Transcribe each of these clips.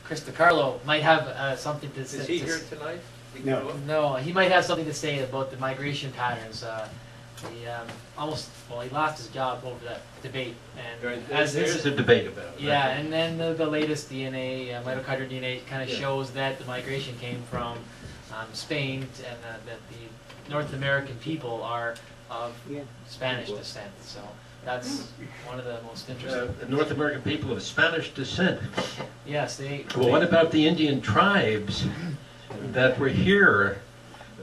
Chris DiCarlo might have something to say. Is he here tonight? No. No, he might have something to say about the migration patterns. He he lost his job over that debate, and There's a debate about it. Yeah, and then the latest DNA, mitochondrial DNA, kind of shows that the migration came from Spain, and that the North American people are of Spanish descent. So that's one of the most interesting. The North American people of Spanish descent. Yes, they. Well, what about the Indian tribes that were here?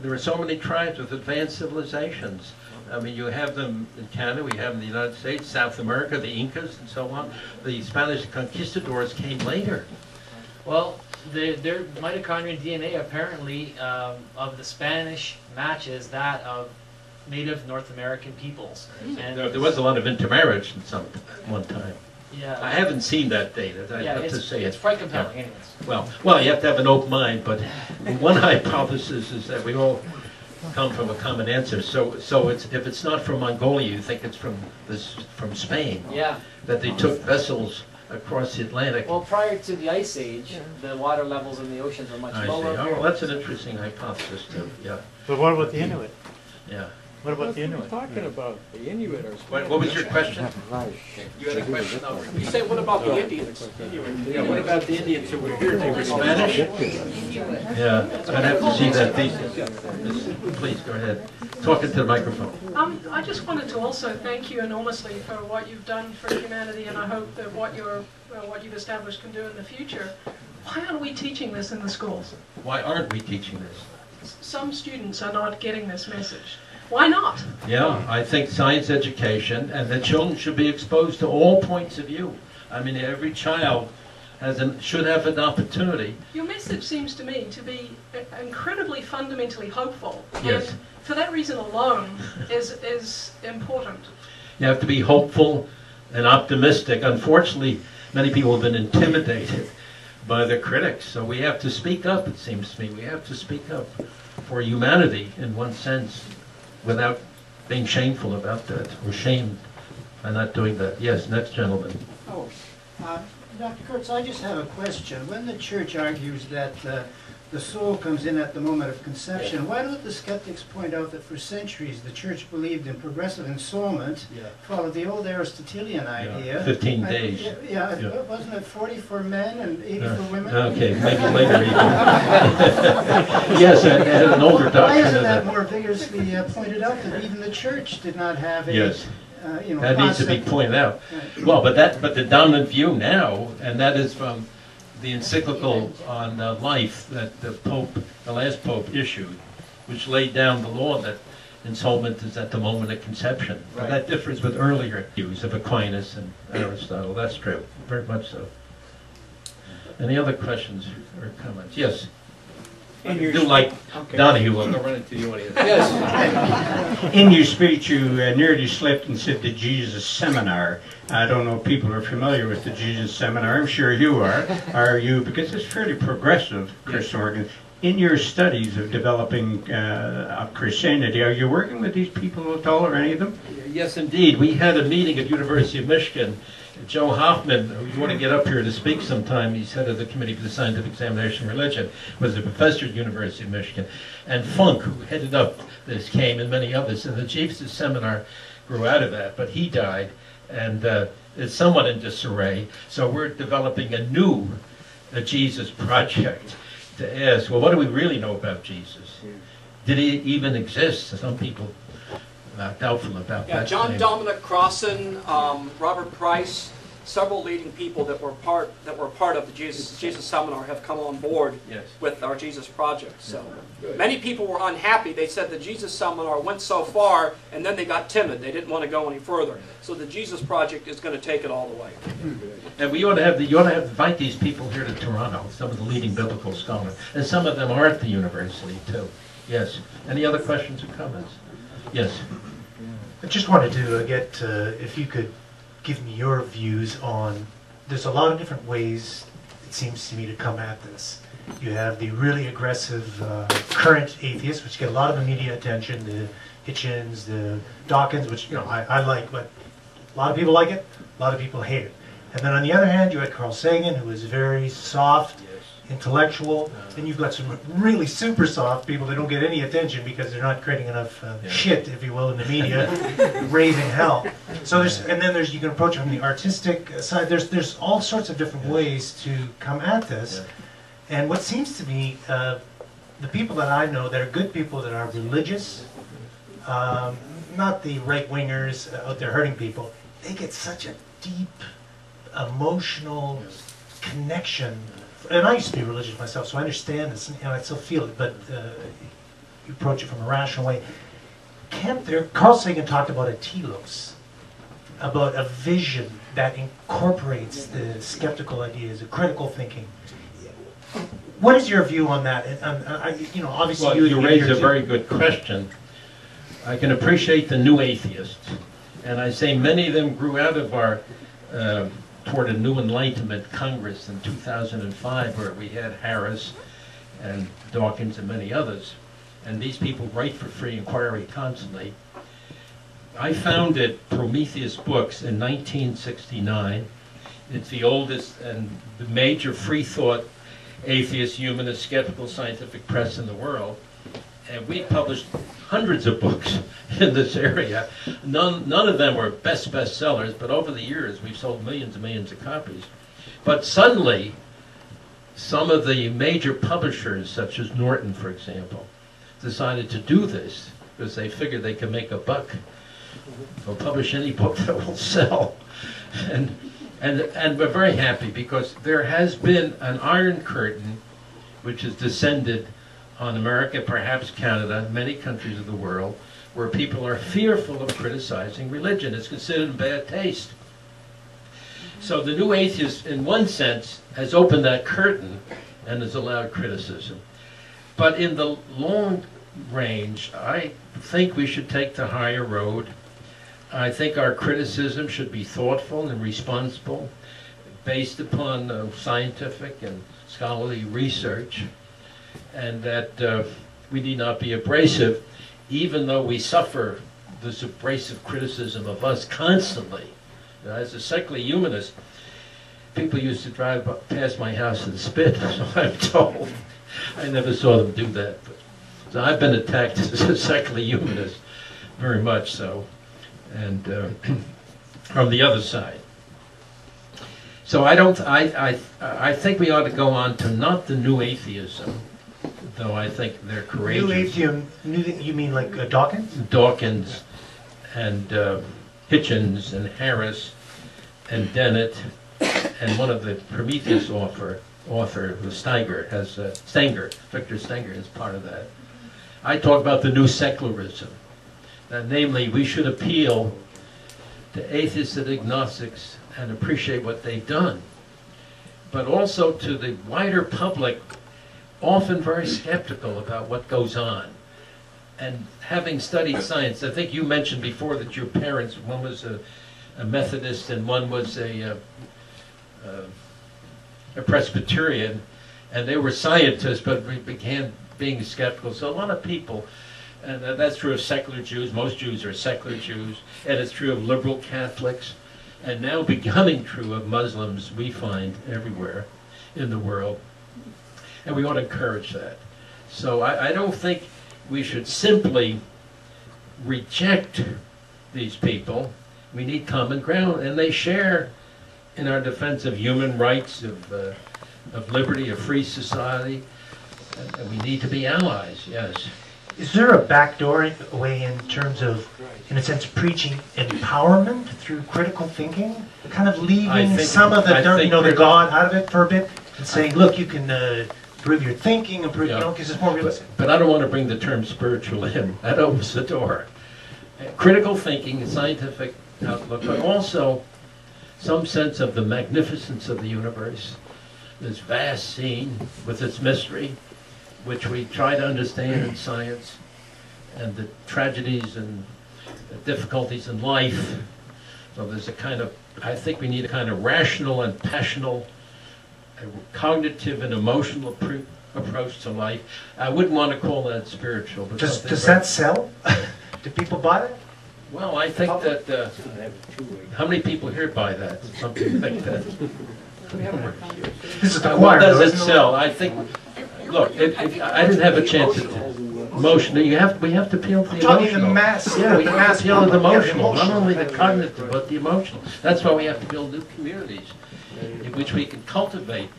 There were so many tribes with advanced civilizations. I mean, you have them in Canada, we have them in the United States, South America, the Incas, and so on. The Spanish conquistadors came later. Well, their mitochondrial DNA apparently of the Spanish matches that of native North American peoples. And There was a lot of intermarriage at one time. yeah, I haven't seen that data. I have to say it's quite compelling, anyways. Well, you have to have an open mind, but one hypothesis is that we all come from a common answer. So if it's not from Mongolia, you think it's from Spain. Yeah. That they took vessels across the Atlantic. Well, prior to the Ice Age, the water levels in the oceans were much lower. Oh, that's an interesting hypothesis too. Yeah. But what about the Inuit? Yeah. What about the Inuit? Talking about the Inuit or What was your question? You had a question. You say, what about the Indians? Yeah, what about the Indians who were here? They were Spanish? Yeah, I'd have to see that thesis. Please, go ahead. Talk into the microphone. I just wanted to also thank you enormously for what you've done for humanity, and I hope that what you've established can do in the future. Why aren't we teaching this in the schools? Why aren't we teaching this? Some students are not getting this message. Why not? Yeah, I think science education, and the children should be exposed to all points of view. I mean, every child should have an opportunity. Your message seems to me to be incredibly fundamentally hopeful. Yes. And for that reason alone is important. You have to be hopeful and optimistic. Unfortunately, many people have been intimidated by the critics, so we have to speak up, it seems to me. We have to speak up for humanity in one sense, without being shameful about that, or shamed by not doing that. Yes, next gentleman. Oh, Dr. Kurtz, I just have a question. When the church argues that the soul comes in at the moment of conception, why don't the skeptics point out that for centuries the church believed in progressive ensoulment, followed the old Aristotelian idea. 15 days. Wasn't it 40 for men and 80 for women? Okay, maybe later even. Yes, and an older doctrine. Why isn't that more vigorously pointed out that even the church did not have a... Yes. That needs to be pointed out. Right. Well, but the dominant view now, and that is from the encyclical on life that the last pope issued, which laid down the law that ensoulment is at the moment of conception. Right. That differs with earlier views of Aquinas and Aristotle. That's true, very much so. Any other questions or comments? Yes. You do like Donahue. I'll run into the audience. Yes. In your speech, you nearly slipped and said the Jesus Seminar. I don't know if people are familiar with the Jesus Seminar. I'm sure you are. Are you? Because it's fairly progressive, Chris Organ. In your studies of developing Christianity, are you working with these people at all, or any of them? Yes, indeed. We had a meeting at University of Michigan. Joe Hoffman, who you want to get up here to speak sometime, he's head of the Committee for the Scientific Examination of Religion, was a professor at University of Michigan. And Funk, who headed up this, came, and many others. And the Jesus Seminar grew out of that, but he died, and it's somewhat in disarray. So we're developing a new Jesus project to ask, well, what do we really know about Jesus? Did he even exist? Some people doubtful about that. John claim. Dominic Crossan, Robert Price, several leading people that were part of the Jesus Seminar have come on board with our Jesus Project. So many people were unhappy. They said the Jesus Seminar went so far, and then they got timid. They didn't want to go any further. So the Jesus Project is going to take it all the way. And you ought to invite these people here to Toronto. Some of the leading biblical scholars, and some of them are at the university too. Yes. Any other questions or comments? Yes. I just wanted to get, if you could give me your views on, there's a lot of different ways, it seems to me, to come at this. You have the really aggressive current atheists, which get a lot of media attention, the Hitchens, the Dawkins, which I like, but a lot of people like it, a lot of people hate it. And then on the other hand, you had Carl Sagan, who was very soft, intellectual, then you've got some really super soft people that don't get any attention because they're not creating enough shit, if you will, in the media, raving hell. So there's, and then there's, you can approach it from the artistic side. There's all sorts of different ways to come at this. And what seems to me, the people that I know that are good people that are religious, not the right-wingers out there hurting people, they get such a deep emotional connection. And I used to be religious myself, so I understand this, and I still feel it, but you approach it from a rational way. Carl Sagan talked about a telos, about a vision that incorporates the skeptical ideas, the critical thinking. What is your view on that? And, you know, obviously well, you raise a very good question. I can appreciate the new atheists, and I say many of them grew out of our toward a new Enlightenment Congress in 2005, where we had Harris and Dawkins and many others, and these people write for free inquiry constantly. I founded Prometheus Books in 1969. It's the oldest and the major free thought atheist, humanist, skeptical scientific press in the world, and we published hundreds of books in this area. None of them were bestsellers, but over the years we've sold millions and millions of copies. But suddenly, some of the major publishers, such as Norton, for example, decided to do this because they figured they could make a buck. They'll publish any book that will sell. And we're very happy because there has been an iron curtain which has descended on America, perhaps Canada, many countries of the world, where people are fearful of criticizing religion. It's considered in bad taste. So the new atheist, in one sense, has opened that curtain and has allowed criticism. But in the long range, I think we should take the higher road. I think our criticism should be thoughtful and responsible, based upon scientific and scholarly research, and that we need not be abrasive, even though we suffer this abrasive criticism of us constantly. As a secular humanist, people used to drive past my house and spit, so I'm told. I never saw them do that. But, so I've been attacked as a secular humanist, very much so, and from the other side. So I think we ought to go on to not the new atheism, though I think they're courageous. New atheism, you mean like Dawkins? Dawkins and Hitchens and Harris and Dennett, and one of the Prometheus author was Stenger, Victor Stenger is part of that. I talk about the new secularism, that namely we should appeal to atheists and agnostics and appreciate what they've done, but also to the wider public, often very skeptical about what goes on. And having studied science, I think you mentioned before that your parents, one was a Methodist and one was a Presbyterian, and they were scientists, but we began being skeptical. So a lot of people, and that's true of secular Jews, most Jews are secular Jews, and it's true of liberal Catholics, and now becoming true of Muslims, we find everywhere in the world. And we ought to encourage that. So I don't think we should simply reject these people. We need common ground, and they share in our defense of human rights, of liberty, of free society, and we need to be allies, yes. Is there a backdoor way in terms of, in a sense, preaching empowerment through critical thinking? Kind of leaving some of the, the God out of it for a bit, and saying, look, you can improve your thinking, improve, because it's more realistic. But I don't want to bring the term spiritual in. That opens the door. Critical thinking, scientific outlook, but also some sense of the magnificence of the universe, this vast scene with its mystery, which we try to understand in science, and the tragedies and the difficulties in life. So there's a kind of, I think we need a kind of rational and passional, cognitive and emotional approach to life. I wouldn't want to call that spiritual. But does that sell? Do people buy that? Well, I think that, how many people here buy that? Something like that. This is the What choir, does though, it isn't sell? I think, look, I didn't have a chance to, emotional, we have to appeal to the I'm talking emotional. the mass. Yeah, we the have mass to appeal to the public, yeah, emotional, not only the cognitive, but the emotional. That's why we have to build new communities in which we can cultivate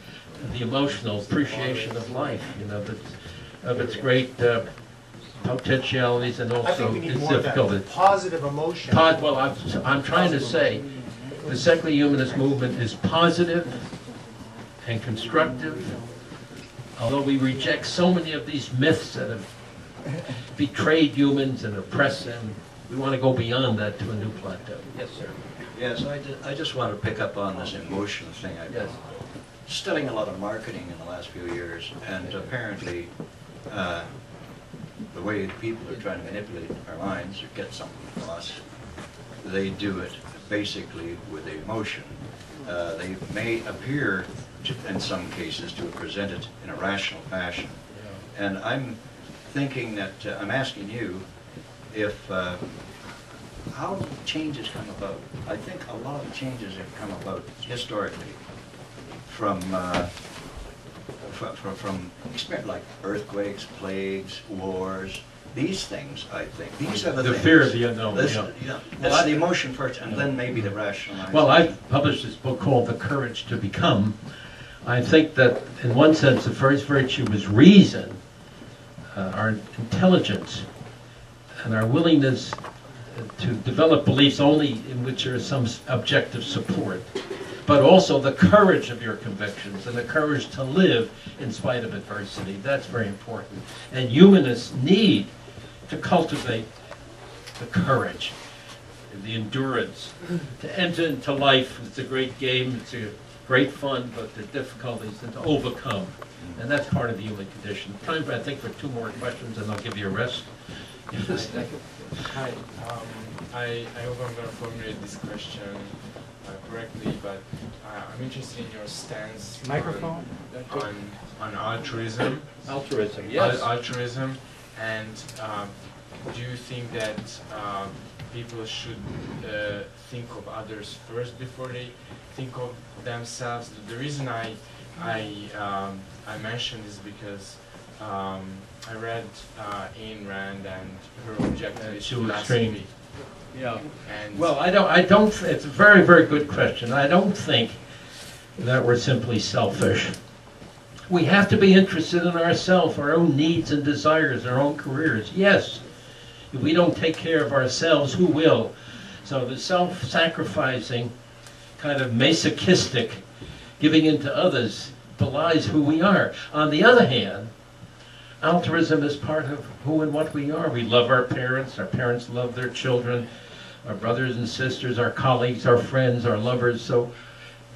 the emotional appreciation of life, you know, of its great potentialities and I think also we need its more of difficulties. that positive emotion. Well, I'm trying to say, the secular humanist movement is positive and constructive, although we reject so many of these myths that have betrayed humans and oppressed them. We want to go beyond that to a new plateau. Yes, sir. Yes, I just want to pick up on this emotional thing. I've been studying a lot of marketing in the last few years, and apparently the way people are trying to manipulate our minds or get something from us, they do it basically with emotion. They may appear, in some cases, to present it in a rational fashion. And I'm thinking that, I'm asking you if, how changes come about? I think a lot of changes have come about historically from experience like earthquakes, plagues, wars, these things, I think. These are the things. fear of the unknown. This, Yeah. that's the emotion first, and then maybe the rationalization. Well, I've published this book called The Courage to Become. I think that, in one sense, the first virtue is reason, our intelligence, and our willingness to develop beliefs only in which there is some objective support, but also the courage of your convictions and the courage to live in spite of adversity. That's very important. And humanists need to cultivate the courage, the endurance, to enter into life. It's a great game, it's a great fun, but the difficulties and to overcome. And that's part of the human condition. Time, I think, for two more questions, and I'll give you a rest. Hi, I hope I'm going to formulate this question correctly, but I'm interested in your stance on altruism. Altruism, yes. Altruism, and do you think that people should think of others first before they think of themselves? The reason I mentioned is because I read Ayn Rand, and her objective is philosophy. Yeah. And well, I don't. It's a very, very good question. I don't think that we're simply selfish. We have to be interested in ourselves, our own needs and desires, our own careers. Yes. If we don't take care of ourselves, who will? So the self-sacrificing, kind of masochistic, giving in to others, belies who we are. On the other hand, altruism is part of who and what we are. We love our parents love their children, our brothers and sisters, our colleagues, our friends, our lovers.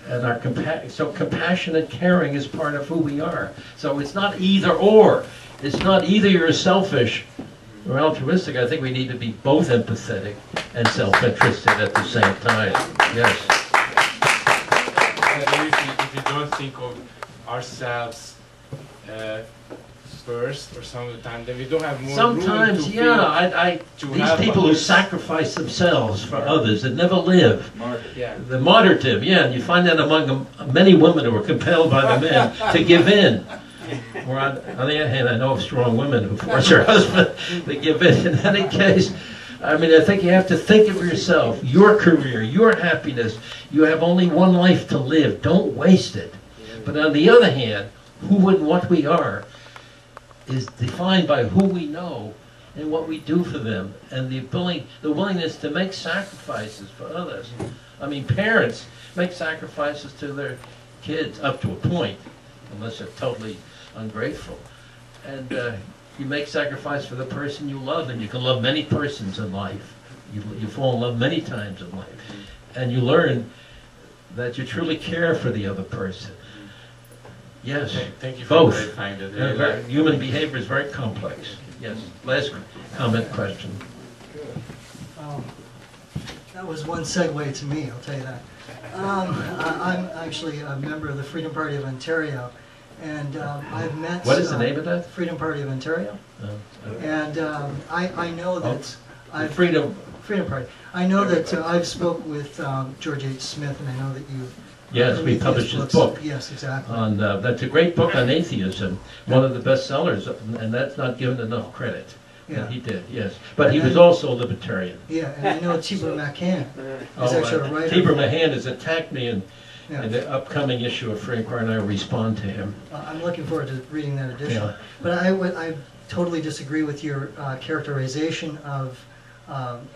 And our compassion and caring is part of who we are. So it's not either or. It's not either you're selfish or altruistic. I think we need to be both empathetic and self-interested at the same time. Yes. If we don't think of ourselves first or some of the time, then we don't have more sometimes, room to yeah, these people who sacrifice themselves for others and never live. The martyrdom, yeah, and you find that among many women who are compelled by the men to give in. Or on the other hand, I know of strong women who force their husband to give in. In any case, I mean, I think you have to think of yourself, your career, your happiness. You have only one life to live. Don't waste it. But on the other hand, who and what we are is defined by who we know and what we do for them, and the willingness to make sacrifices for others. I mean, parents make sacrifices to their kids up to a point, unless they're totally ungrateful. And you make sacrifice for the person you love, and you can love many persons in life. You fall in love many times in life. And you learn that you truly care for the other person. Yes, thank you for both. clarifying that. Human behavior is very complex. Yes, last comment, question. That was one segue to me, I'll tell you that. I'm actually a member of the Freedom Party of Ontario, and I've met... What is the name of that? Freedom Party of Ontario. And I know that... Freedom Party. I know that I've spoke with George H. Smith, and I know that you've Yes, we published his book. Yes, exactly. On that's a great book on atheism, one of the best sellers, and that's not given enough credit. Yeah. And he did, yes. But he was also a libertarian. Yeah, and I know Tibor Machan is actually a writer. Tibor Machan has attacked me in Yeah. the upcoming issue of Free Inquiry, and I will respond to him. I'm looking forward to reading that edition. Yeah. But I totally disagree with your characterization of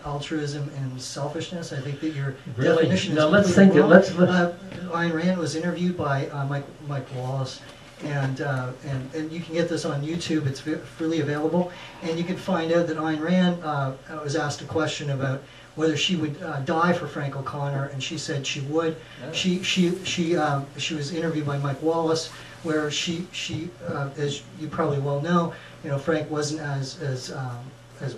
altruism and selfishness. I think that your Really? definition Now is let's completely think. wrong. Ayn Rand was interviewed by Mike Wallace, and you can get this on YouTube. It's freely available, and you can find out that Ayn Rand was asked a question about whether she would die for Frank O'Connor, and she said she would. Yeah. She was interviewed by Mike Wallace, where she as you probably well know, Frank wasn't as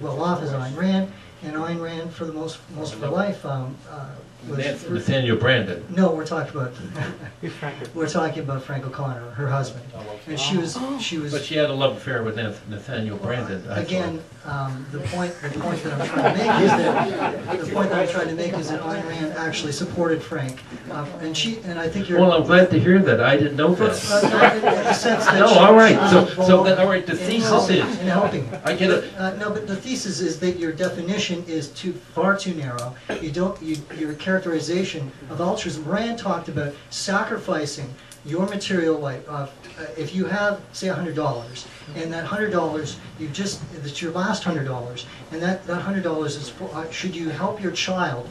well off as Ayn Rand, and Ayn Rand for the most of her life was Nathaniel Brandon. No, we're talking about Frank O'Connor, her husband, and she was. But she had a love affair with Nathaniel Brandon. Again, the point that I'm trying to make is that Ayn Rand actually supported Frank, and I think you're. Well, I'm glad to hear that. I didn't know that. In the sense that no, she all right. was All right. The thesis is in helping. I get it. No, but the thesis is that your definition is far too narrow. Your characterization of altruism. Rand talked about sacrificing your material life. If you have, say, $100, and that $100 that's your last $100, and that $100 is for, should you help your child,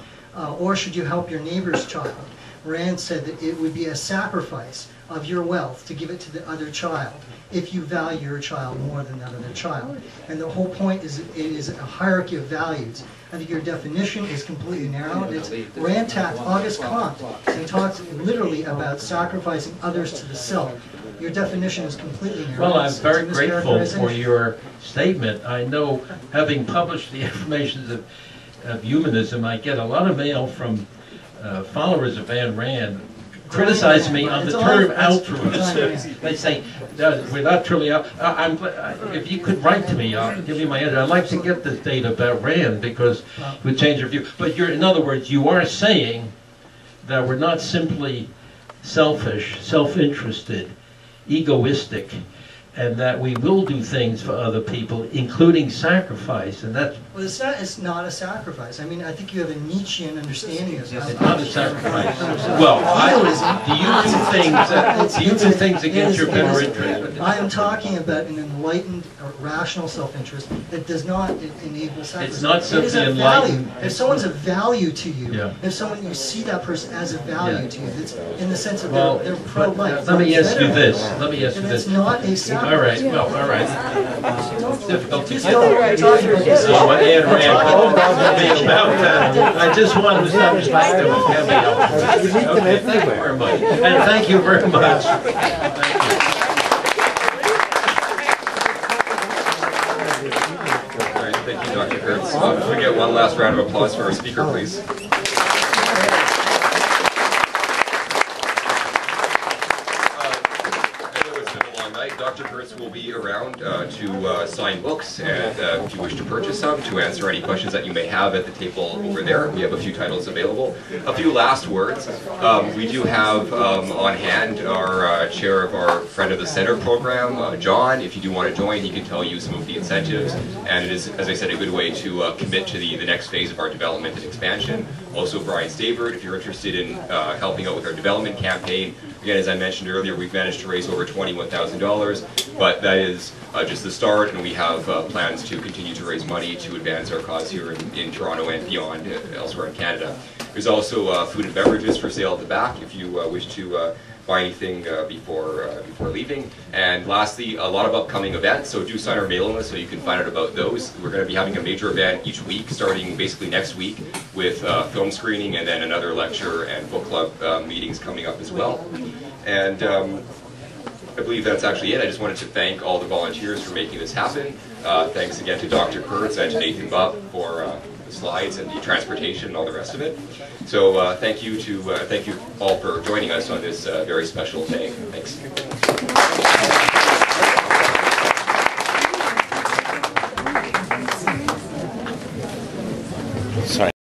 or should you help your neighbor's child? Rand said that it would be a sacrifice of your wealth to give it to the other child if you value your child more than that other child. And the whole point is it is a hierarchy of values. I think your definition is completely narrow. Rand tapped Auguste Comte and talks literally about sacrificing others to the self. Your definition is completely narrow. Well, I'm very grateful for your statement. I know, having published the Affirmations of Humanism, I get a lot of mail from followers of Ayn Rand criticize me on the term altruism. They say, we're not truly if you could write to me, I'll give you my answer. I'd like to get this data about Rand because it would change your view. But in other words, you are saying that we're not simply selfish, self-interested, egoistic, and that we will do things for other people, including sacrifice, and that's... Well, it's not a sacrifice. I mean, I think you have a Nietzschean understanding of it's not a sacrifice. Well, do you do things against your better interest? I am talking about an enlightened, rational self-interest that does not enable sacrifice. It's not simply enlightened. If someone's a value to you, if you see that person as a value to you, it's in the sense of they're pro-life. Let me ask you this. It's not a sacrifice. All right. Well, all right. It's difficult to get. Ayn Rand about that. I just wanted to establish my okay, thank you very much. And thank you very much. All right, thank you, Dr. Kurtz. If we get one last round of applause for our speaker, please. Dr. Kurtz will be around to sign books, and if you wish to purchase some, to answer any questions that you may have at the table over there. We have a few titles available. A few last words. We do have on hand our chair of our Friend of the Center program, John. If you do want to join, he can tell you some of the incentives, and it is, as I said, a good way to commit to the next phase of our development and expansion. Also, Brian Stavert, if you're interested in helping out with our development campaign. Again, as I mentioned earlier, we've managed to raise over $21,000, but that is just the start, and we have plans to continue to raise money to advance our cause here in Toronto and beyond, elsewhere in Canada. There's also food and beverages for sale at the back if you wish to buy anything before leaving. And lastly, a lot of upcoming events, so do sign our mailing list so you can find out about those. We're going to be having a major event each week, starting basically next week, with film screening and then another lecture and book club meetings coming up as well. And I believe that's actually it. I just wanted to thank all the volunteers for making this happen. Thanks again to Dr. Kurtz and to Nathan Bupp for the slides and the transportation and all the rest of it. So thank you all for joining us on this very special day. Thanks. Sorry.